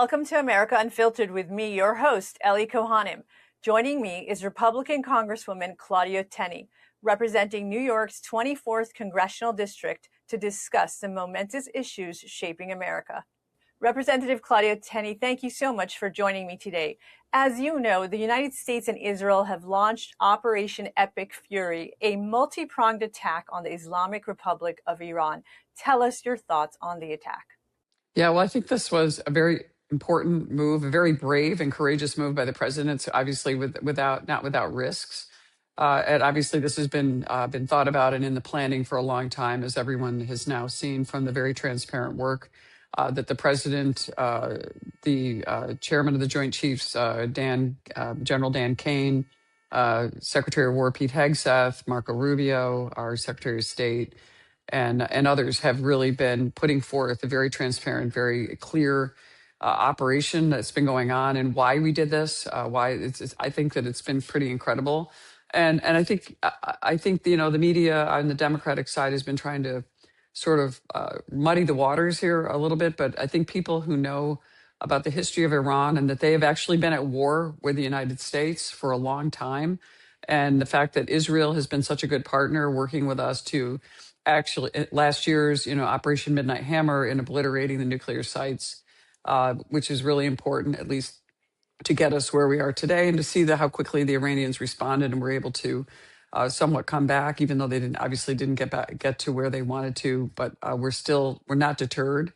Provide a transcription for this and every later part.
Welcome to America Unfiltered with me, your host, Ellie Cohanim. Joining me is Republican Congresswoman Claudia Tenney, representing New York's 24th Congressional District to discuss the momentous issues shaping America. Representative Claudia Tenney, thank you so much for joining me today. As you know, the United States and Israel have launched Operation Epic Fury, a multi-pronged attack on the Islamic Republic of Iran. Tell us your thoughts on the attack. Yeah, well, I think this was a very important move, a very brave and courageous move by the president. So obviously, not without risks. And obviously, this has been thought about and in the planning for a long time, as everyone has now seen from the very transparent work that the president, the chairman of the Joint Chiefs, General Dan Kane, Secretary of War Pete Hegseth, Marco Rubio, our Secretary of State, and others have really been putting forth a very transparent, very clear operation that's been going on, and why we did this. I think that it's been pretty incredible, and I think the media on the Democratic side has been trying to sort of muddy the waters here a little bit, but I think people who know about the history of Iran and that they have actually been at war with the United States for a long time, and the fact that Israel has been such a good partner working with us to actually last year's Operation Midnight Hammer in obliterating the nuclear sites, which is really important, at least to get us where we are today, and to see how quickly the Iranians responded and were able to somewhat come back, even though they didn't get to where they wanted to. But we're not deterred.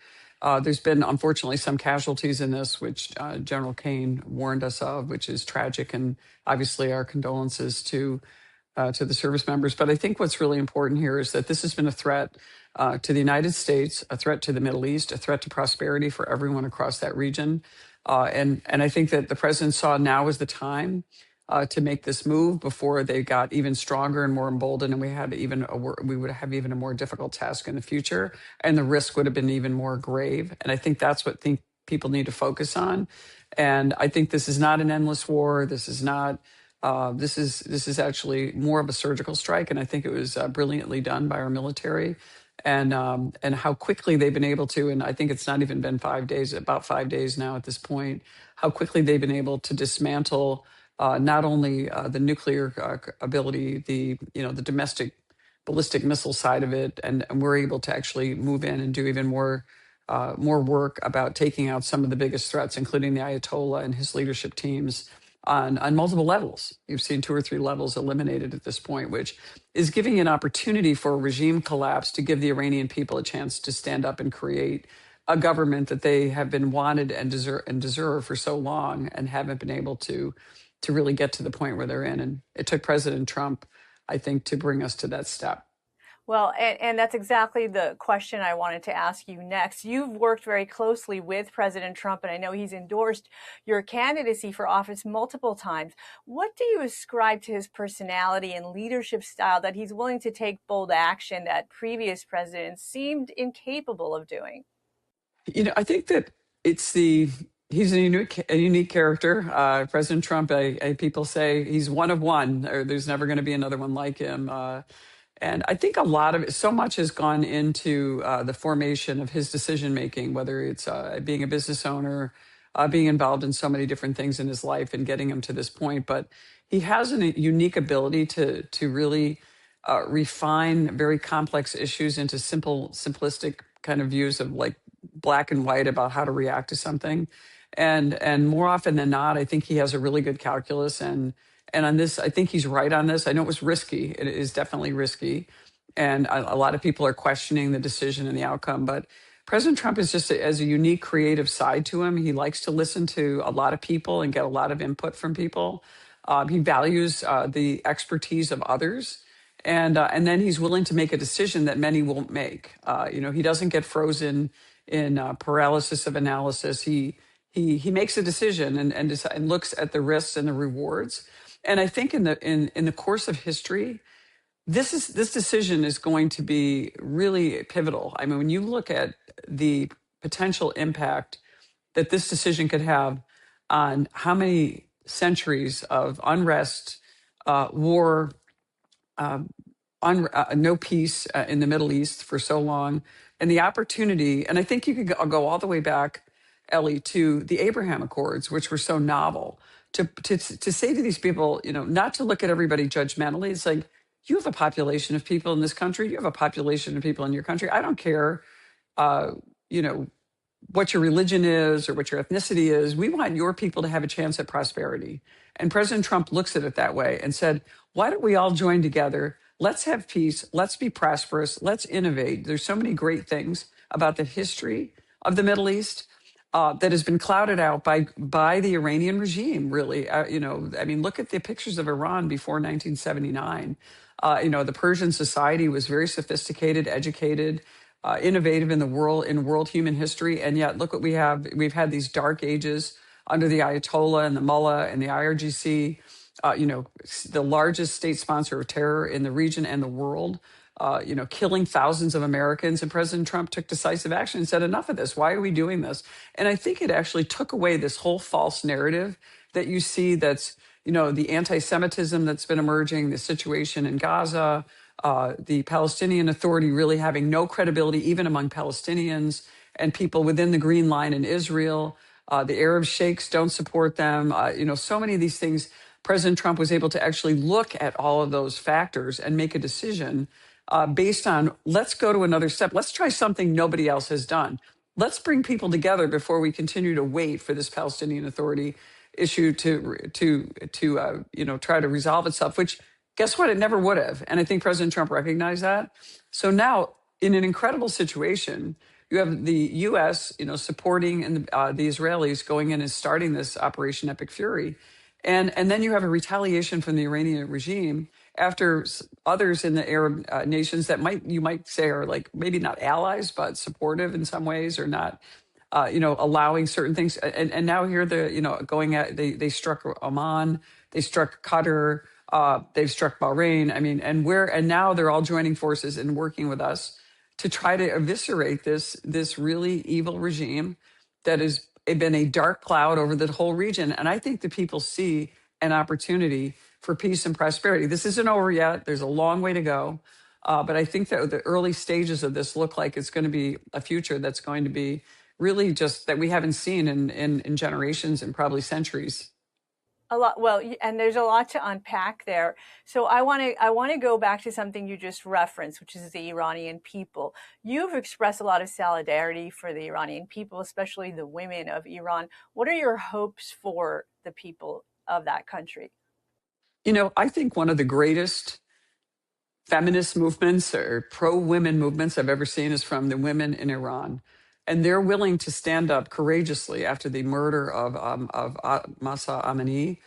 There's been, unfortunately, some casualties in this, which General Kane warned us of, which is tragic, and obviously our condolences to the service members. But I think what's really important here is that this has been a threat to the United States, a threat to the Middle East, a threat to prosperity for everyone across that region. And I think that the president saw now was the time to make this move before they got even stronger and more emboldened, and we would have even a more difficult task in the future, and the risk would have been even more grave. And I think that's what people need to focus on. And I think this is not an endless war. This is not. This is actually more of a surgical strike, and I think it was brilliantly done by our military, and how quickly they've been able to. And I think it's not even been 5 days, about 5 days now at this point. How quickly they've been able to dismantle not only the nuclear ability, the domestic ballistic missile side of it, and we're able to actually move in and do even more work about taking out some of the biggest threats, including the Ayatollah and his leadership teams. On multiple levels. You've seen 2 or 3 levels eliminated at this point, which is giving an opportunity for a regime collapse to give the Iranian people a chance to stand up and create a government that they have been wanted and deserve for so long, and haven't been able to really get to the point where they're in. And it took President Trump, I think, to bring us to that step. Well, and that's exactly the question I wanted to ask you next. You've worked very closely with President Trump, and I know he's endorsed your candidacy for office multiple times. What do you ascribe to his personality and leadership style that he's willing to take bold action that previous presidents seemed incapable of doing? I think that he's a unique character. President Trump, people say he's one of one, or there's never going to be another one like him. And I think so much has gone into the formation of his decision-making, whether it's being a business owner, being involved in so many different things in his life and getting him to this point. But he has a unique ability to really refine very complex issues into simplistic kind of views of like black and white about how to react to something. And more often than not, I think he has a really good calculus, and on this, I think he's right on this. I know it was risky. It is definitely risky. And a lot of people are questioning the decision and the outcome. But President Trump is just as a unique creative side to him. He likes to listen to a lot of people and get a lot of input from people. He values the expertise of others. And then he's willing to make a decision that many won't make. He doesn't get frozen in paralysis of analysis. He makes a decision and looks at the risks and the rewards. And I think in the course of history, this decision is going to be really pivotal. I mean, when you look at the potential impact that this decision could have on how many centuries of unrest, war, no peace in the Middle East for so long, and the opportunity, and I think you could go all the way back Ellie, to the Abraham Accords, which were so novel. To say to these people, not to look at everybody judgmentally. It's like, you have a population of people in this country. You have a population of people in your country. I don't care, uh, you know, what your religion is or what your ethnicity is. We want your people to have a chance at prosperity. And President Trump looks at it that way and said, why don't we all join together? Let's have peace. Let's be prosperous. Let's innovate. There's so many great things about the history of the Middle East that has been clouded out by the Iranian regime, really. I mean, look at the pictures of Iran before 1979. The Persian society was very sophisticated, educated, innovative in world human history, and yet look what we have. We've had these dark ages under the Ayatollah and the Mullah and the IRGC. The largest state sponsor of terror in the region and the world. Killing thousands of Americans, and President Trump took decisive action and said, enough of this. Why are we doing this? And I think it actually took away this whole false narrative that you see. That's the anti-Semitism that's been emerging, the situation in Gaza, the Palestinian Authority really having no credibility even among Palestinians and people within the Green Line in Israel. The Arab sheikhs don't support them. So many of these things. President Trump was able to actually look at all of those factors and make a decision based on, let's go to another step. Let's try something nobody else has done. Let's bring people together before we continue to wait for this Palestinian Authority issue to try to resolve itself, which, guess what? It never would have. And I think President Trump recognized that. So now, in an incredible situation, you have the U.S., supporting and the Israelis going in and starting this Operation Epic Fury. And then you have a retaliation from the Iranian regime after others in the Arab nations that you might say are like maybe not allies, but supportive in some ways, or not, allowing certain things. And now here going at, they struck Oman, they struck Qatar, they've struck Bahrain. I mean, and now they're all joining forces and working with us to try to eviscerate this really evil regime that has been a dark cloud over the whole region. And I think the people see an opportunity for peace and prosperity. This isn't over yet. There's a long way to go. But I think that the early stages of this look like it's going to be a future that's going to be really just that we haven't seen in generations and probably centuries. A lot. Well, and there's a lot to unpack there. So I want to go back to something you just referenced, which is the Iranian people. You've expressed a lot of solidarity for the Iranian people, especially the women of Iran. What are your hopes for the people of that country? I think one of the greatest feminist movements or pro-women movements I've ever seen is from the women in Iran. And they're willing to stand up courageously after the murder of Mahsa Amini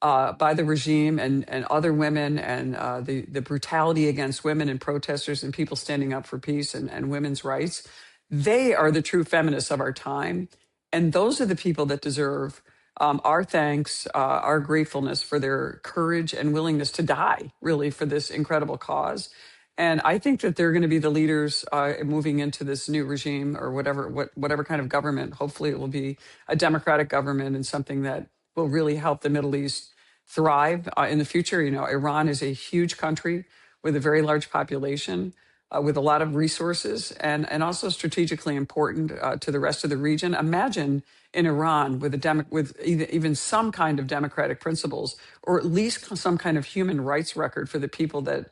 by the regime and other women, and the brutality against women and protesters and people standing up for peace and women's rights. They are the true feminists of our time. And those are the people that deserve our thanks, our gratefulness for their courage and willingness to die, really, for this incredible cause. And I think that they're going to be the leaders moving into this new regime, or whatever kind of government. Hopefully it will be a democratic government and something that will really help the Middle East thrive in the future. Iran is a huge country with a very large population, with a lot of resources, and also strategically important to the rest of the region. Imagine in Iran with even some kind of democratic principles, or at least some kind of human rights record for the people that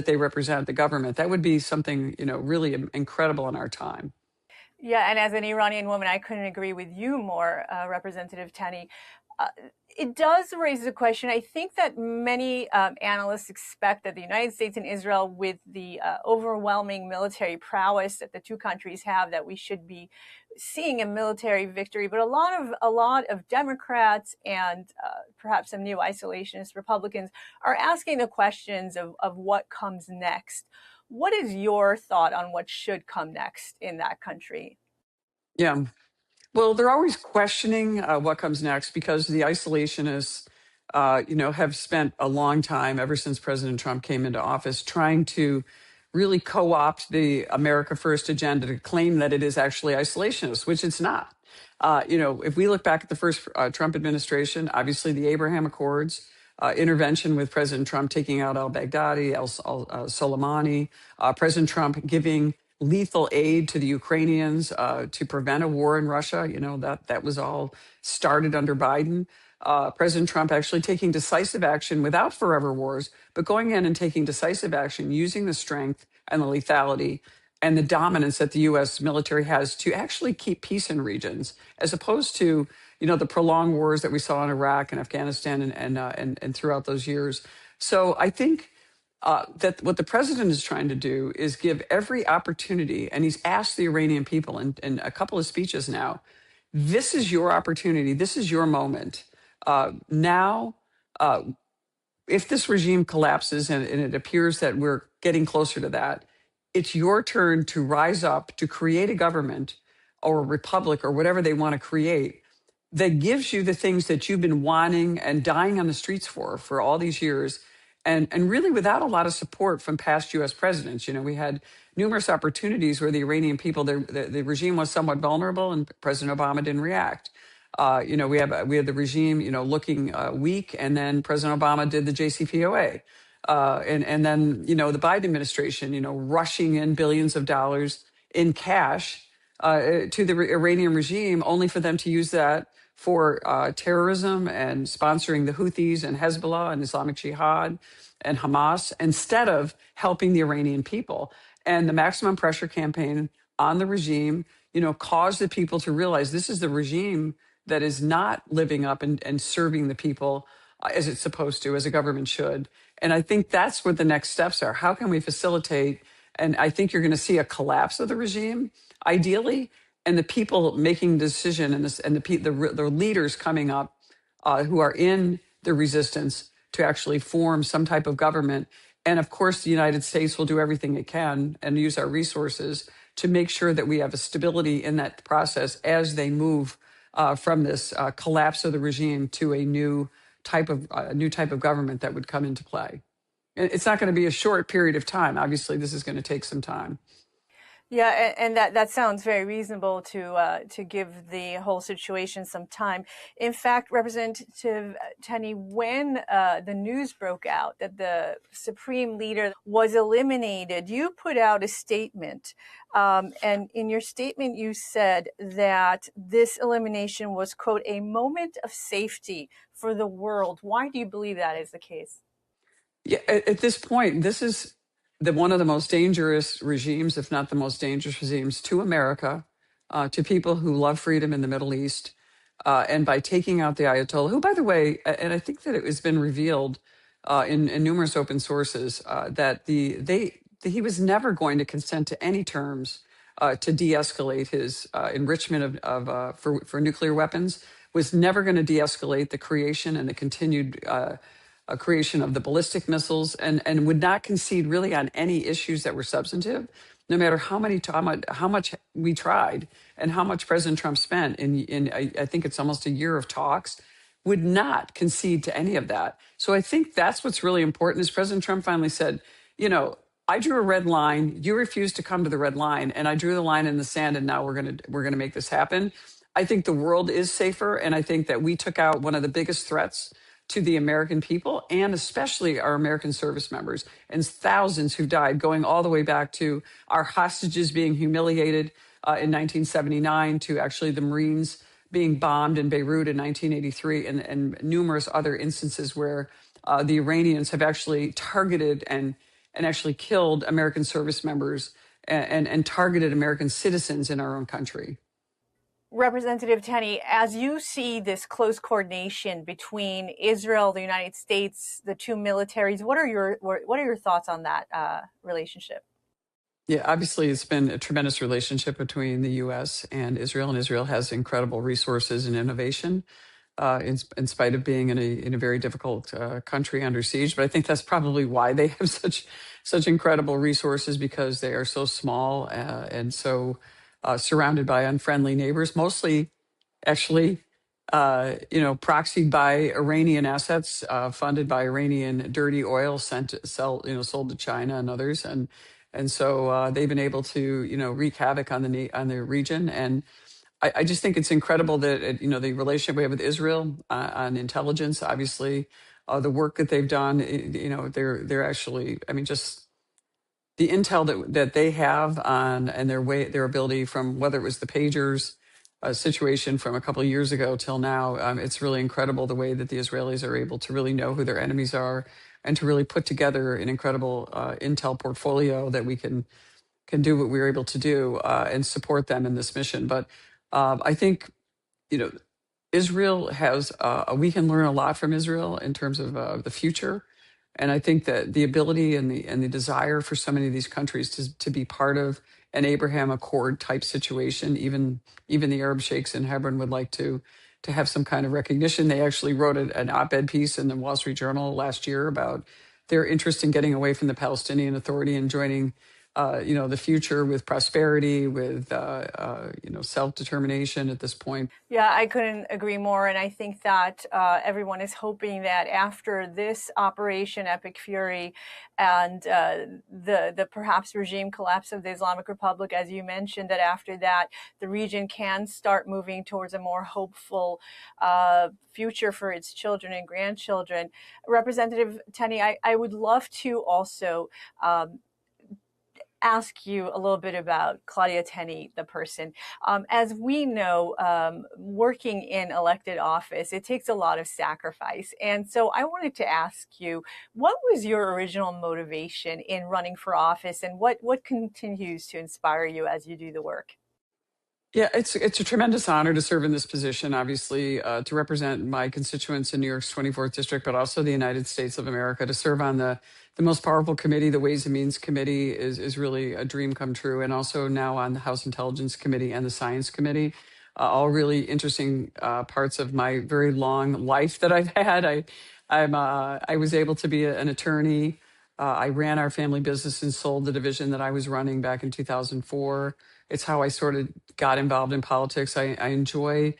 they represent, the government. That would be something, really incredible in our time. Yeah, and as an Iranian woman, I couldn't agree with you more, Representative Tenny. It does raise the question. I think that many analysts expect that the United States and Israel, with the overwhelming military prowess that the two countries have, that we should be seeing a military victory. But a lot of Democrats and perhaps some new isolationist Republicans are asking the questions of what comes next. What is your thought on what should come next in that country? Yeah. Well, they're always questioning what comes next, because the isolationists, have spent a long time, ever since President Trump came into office, trying to really co-opt the America First agenda to claim that it is actually isolationist, which it's not. If we look back at the first Trump administration, obviously the Abraham Accords, intervention with President Trump taking out al-Baghdadi, al-Soleimani, President Trump giving lethal aid to the Ukrainians to prevent a war in Russia. That was all started under Biden. President Trump actually taking decisive action without forever wars, but going in and taking decisive action, using the strength and the lethality and the dominance that the U.S. military has to actually keep peace in regions, as opposed to the prolonged wars that we saw in Iraq and Afghanistan and throughout those years. So I think that what the president is trying to do is give every opportunity, and he's asked the Iranian people in a couple of speeches now, this is your opportunity, this is your moment. Now, if this regime collapses, and it appears that we're getting closer to that, it's your turn to rise up, to create a government or a republic or whatever they want to create that gives you the things that you've been wanting and dying on the streets for all these years, and really without a lot of support from past U.S. presidents. We had numerous opportunities where the Iranian people, the regime was somewhat vulnerable, and President Obama didn't react. We had the regime, looking weak, and then President Obama did the JCPOA, and then the Biden administration, rushing in billions of dollars in cash to the Iranian regime, only for them to use that for terrorism and sponsoring the Houthis and Hezbollah and Islamic Jihad and Hamas, instead of helping the Iranian people. And the maximum pressure campaign on the regime, caused the people to realize this is the regime that is not living up and serving the people as it's supposed to, as a government should. And I think that's what the next steps are. How can we facilitate? And I think you're going to see a collapse of the regime, ideally, and the people making the decision, and the leaders coming up who are in the resistance to actually form some type of government. And of course, the United States will do everything it can and use our resources to make sure that we have a stability in that process as they move from this collapse of the regime to a new type of government that would come into play. And it's not going to be a short period of time. Obviously, this is going to take some time. Yeah, and that sounds very reasonable to give the whole situation some time. In fact, Representative Tenny, when the news broke out that the Supreme Leader was eliminated, you put out a statement. And in your statement, you said that this elimination was, quote, a moment of safety for the world. Why do you believe that is the case? Yeah, at this point, this is one of the most dangerous regimes, if not the most dangerous regimes, to America, to people who love freedom in the Middle East. And by taking out the Ayatollah, who, by the way, and I think that it has been revealed in numerous open sources, that he was never going to consent to any terms to de-escalate his enrichment for nuclear weapons, was never going to de-escalate the creation and the continued creation of the ballistic missiles, and would not concede really on any issues that were substantive, no matter how much we tried and how much President Trump spent in I think it's almost a year of talks, would not concede to any of that. So I think that's what's really important is President Trump finally said, I drew a red line, you refused to come to the red line, and I drew the line in the sand, and now we're gonna make this happen. I think the world is safer, and I think that we took out one of the biggest threats to the American people, and especially our American service members, and thousands who died, going all the way back to our hostages being humiliated in 1979, to actually the Marines being bombed in Beirut in 1983, and numerous other instances where the Iranians have actually targeted and actually killed American service members and targeted American citizens in our own country. Representative Tenny, as you see this close coordination between Israel, the United States, the two militaries, what are your thoughts on that relationship? Yeah, obviously, it's been a tremendous relationship between the U.S. and Israel has incredible resources and innovation, in spite of being in a very difficult country under siege. But I think that's probably why they have such incredible resources, because they are so small and so surrounded by unfriendly neighbors, mostly actually, proxied by Iranian assets, funded by Iranian dirty oil sold to China and others. And so they've been able to, wreak havoc on the region. And I just think it's incredible that, the relationship we have with Israel on intelligence, obviously, the work that they've done, they're actually, just the intel that they have on and their ability from whether it was the pagers situation from a couple of years ago till now. It's really incredible the way that the Israelis are able to really know who their enemies are and to really put together an incredible intel portfolio that we can do what we were able to do and support them in this mission. But I think, you know, Israel has, we can learn a lot from Israel in terms of the future. And I think that the ability and the desire for so many of these countries to be part of an Abraham Accord type situation, even the Arab sheikhs in Hebron would like to have some kind of recognition. They actually wrote an op-ed piece in the Wall Street Journal last year about their interest in getting away from the Palestinian Authority and joining the future with prosperity, with self-determination at this point. Yeah, I couldn't agree more. And I think that everyone is hoping that after this Operation Epic Fury and the perhaps regime collapse of the Islamic Republic, as you mentioned, that after that, the region can start moving towards a more hopeful future for its children and grandchildren. Representative Tenny, I would love to also ask you a little bit about Claudia Tenney, the person. As we know, working in elected office, it takes a lot of sacrifice. And so I wanted to ask you, what was your original motivation in running for office, and what continues to inspire you as you do the work? Yeah, it's a tremendous honor to serve in this position, obviously, to represent my constituents in New York's 24th District, but also the United States of America. To serve on the most powerful committee, the Ways and Means Committee, is really a dream come true. And also now on the House Intelligence Committee and the Science Committee, all really interesting parts of my very long life that I've had. I was able to be an attorney. I ran our family business and sold the division that I was running back in 2004. It's how I sort of got involved in politics. I enjoy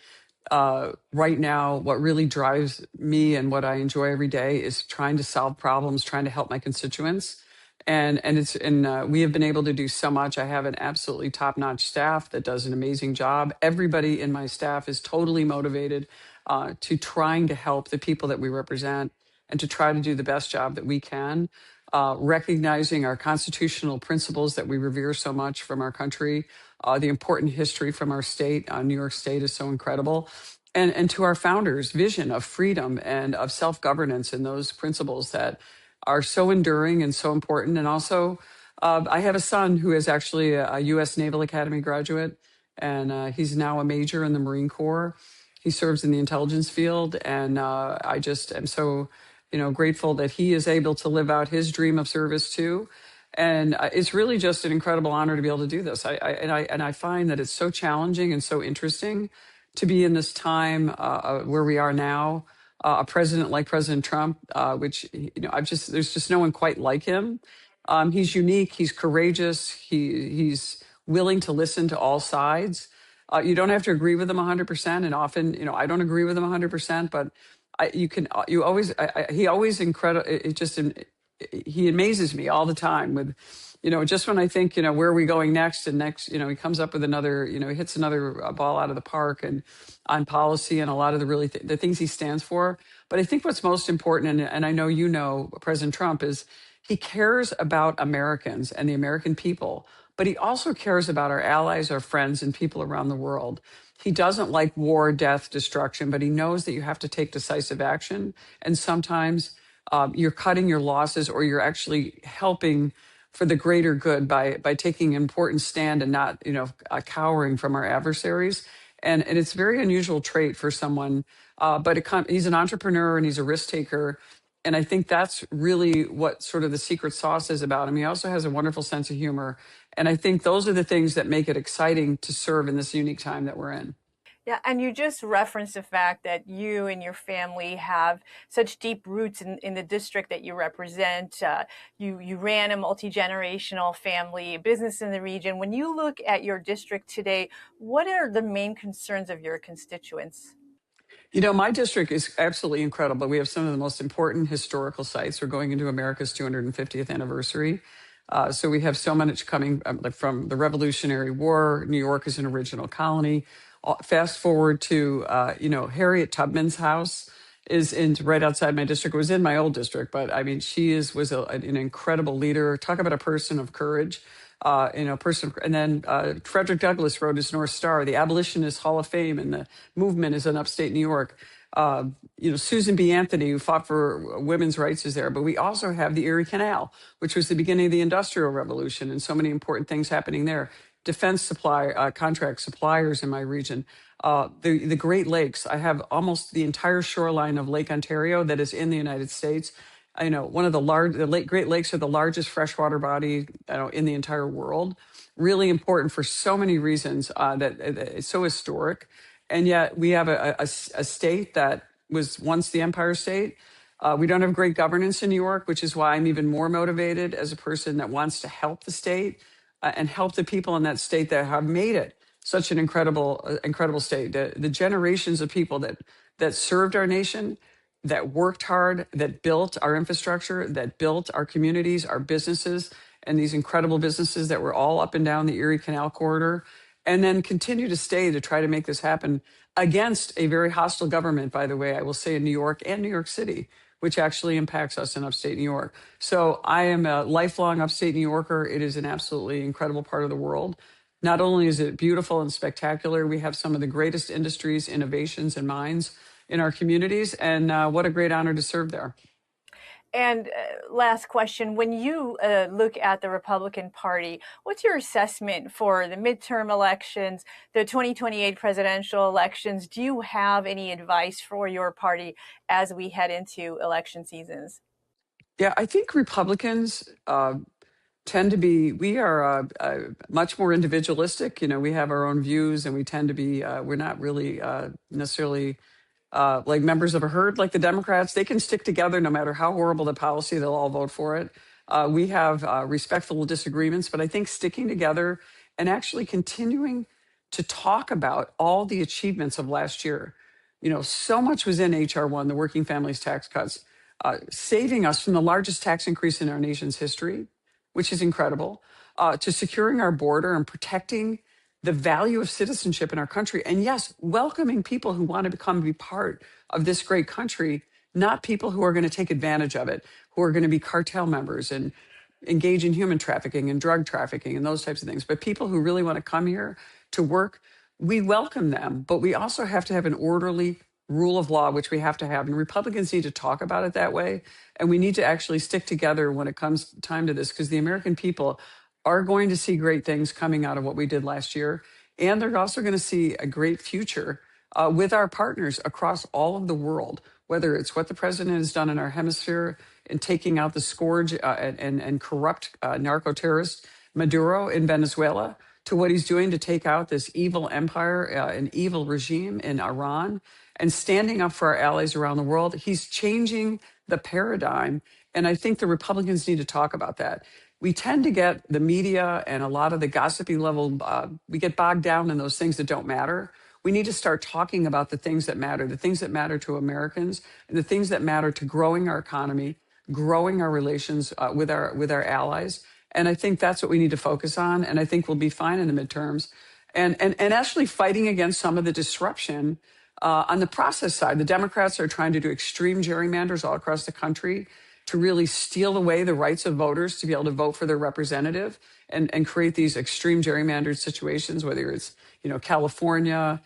right now, what really drives me and what I enjoy every day is trying to solve problems, trying to help my constituents. And we have been able to do so much. I have an absolutely top-notch staff that does an amazing job. Everybody in my staff is totally motivated to trying to help the people that we represent and to try to do the best job that we can. Recognizing our constitutional principles that we revere so much from our country, the important history from our state. New York State is so incredible. And to our founders' vision of freedom and of self-governance and those principles that are so enduring and so important. And also, I have a son who is actually a U.S. Naval Academy graduate, and he's now a major in the Marine Corps. He serves in the intelligence field, and I just am so grateful that he is able to live out his dream of service too. And it's really just an incredible honor to be able to do this. I find that it's so challenging and so interesting to be in this time where we are now. A president like President Trump, which there's just no one quite like him. He's unique. He's courageous. He's willing to listen to all sides. You don't have to agree with him 100%, and often, I don't agree with him 100%, but he always incredible. He amazes me all the time with, just when I think, where are we going next? And next, he comes up with another, he hits another ball out of the park and on policy and a lot of the things he stands for. But I think what's most important, and I know, President Trump, is he cares about Americans and the American people, but he also cares about our allies, our friends, and people around the world. He doesn't like war, death, destruction, but he knows that you have to take decisive action. And sometimes you're cutting your losses, or you're actually helping for the greater good by taking an important stand and not, cowering from our adversaries. And it's a very unusual trait for someone, but he's an entrepreneur and he's a risk taker. And I think that's really what sort of the secret sauce is about him. He also has a wonderful sense of humor. And I think those are the things that make it exciting to serve in this unique time that we're in. Yeah, and you just referenced the fact that you and your family have such deep roots in the district that you represent. You ran a multi-generational family business in the region. When you look at your district today, what are the main concerns of your constituents? My district is absolutely incredible. We have some of the most important historical sites. We're going into America's 250th anniversary. So we have so much coming from the Revolutionary War. New York is an original colony. Fast forward to, Harriet Tubman's house is in right outside my district. It was in my old district, but I mean, was an incredible leader. Talk about a person of courage. And then Frederick Douglass wrote his North Star, the Abolitionist Hall of Fame, and the movement is in upstate New York. Susan B. Anthony, who fought for women's rights, is there. But we also have the Erie Canal, which was the beginning of the Industrial Revolution, and so many important things happening there. Defense supply contract suppliers in my region. The Great Lakes. I have almost the entire shoreline of Lake Ontario that is in the United States. I know one of Great Lakes are the largest freshwater body in the entire world. Really important for so many reasons that it's so historic. And yet we have a state that was once the Empire State. We don't have great governance in New York, which is why I'm even more motivated as a person that wants to help the state and help the people in that state that have made it such an incredible state. The generations of people that served our nation, that worked hard, that built our infrastructure, that built our communities, our businesses, and these incredible businesses that were all up and down the Erie Canal corridor, and then continue to stay to try to make this happen against a very hostile government, by the way, I will say, in New York and New York City, which actually impacts us in upstate New York. So I am a lifelong upstate New Yorker. It is an absolutely incredible part of the world. Not only is it beautiful and spectacular, we have some of the greatest industries, innovations, and minds in our communities, and what a great honor to serve there. And last question, when you look at the Republican Party, what's your assessment for the midterm elections, the 2028 presidential elections? Do you have any advice for your party as we head into election seasons? Yeah, I think Republicans tend to be, we are much more individualistic. We have our own views, and we tend to be, we're not really necessarily like members of a herd like the Democrats. They can stick together no matter how horrible the policy, they'll all vote for it. We have respectful disagreements, but I think sticking together and actually continuing to talk about all the achievements of last year. So much was in HR 1, the Working Families Tax Cuts, saving us from the largest tax increase in our nation's history, which is incredible, to securing our border and protecting the value of citizenship in our country. And yes, welcoming people who want to be part of this great country, not people who are going to take advantage of it, who are going to be cartel members and engage in human trafficking and drug trafficking and those types of things. But people who really want to come here to work, we welcome them, but we also have to have an orderly rule of law, which we have to have. And Republicans need to talk about it that way. And we need to actually stick together when it comes time to this, because the American people are going to see great things coming out of what we did last year. And they're also going to see a great future with our partners across all of the world, whether it's what the president has done in our hemisphere in taking out the scourge and corrupt narco-terrorist Maduro in Venezuela, to what he's doing to take out this evil empire, an evil regime in Iran, and standing up for our allies around the world. He's changing the paradigm. And I think the Republicans need to talk about that. We tend to get the media and a lot of the gossipy level, we get bogged down in those things that don't matter. We need to start talking about the things that matter to Americans, and the things that matter to growing our economy, growing our relations with our allies. And I think that's what we need to focus on. And I think we'll be fine in the midterms. And actually fighting against some of the disruption on the process side. The Democrats are trying to do extreme gerrymanders all across the country to really steal away the rights of voters to be able to vote for their representative, and create these extreme gerrymandered situations, whether it's, California,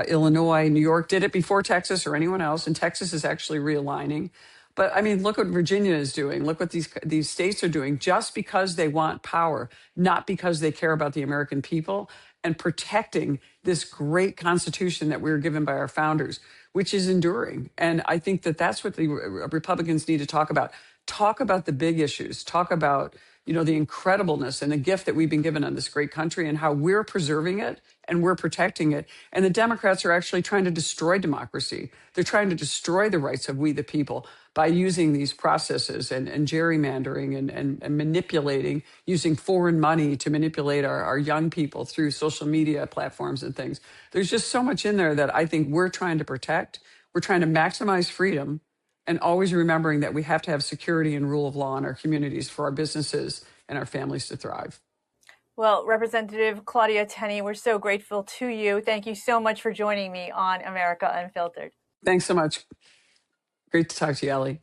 Illinois, New York did it before Texas or anyone else. And Texas is actually realigning. But I mean, look what Virginia is doing. Look what these states are doing, just because they want power, not because they care about the American people and protecting this great Constitution that we were given by our founders, which is enduring. And I think that that's what the Republicans need to talk about. Talk about the big issues. Talk about, the incredibleness and the gift that we've been given on this great country, and how we're preserving it and we're protecting it. And the Democrats are actually trying to destroy democracy. They're trying to destroy the rights of we the people by using these processes and gerrymandering and manipulating, using foreign money to manipulate our young people through social media platforms and things. There's just so much in there that I think we're trying to protect. We're trying to maximize freedom, and always remembering that we have to have security and rule of law in our communities for our businesses and our families to thrive. Well, Representative Claudia Tenney, we're so grateful to you. Thank you so much for joining me on America Unfiltered. Thanks so much. Great to talk to you, Ellie.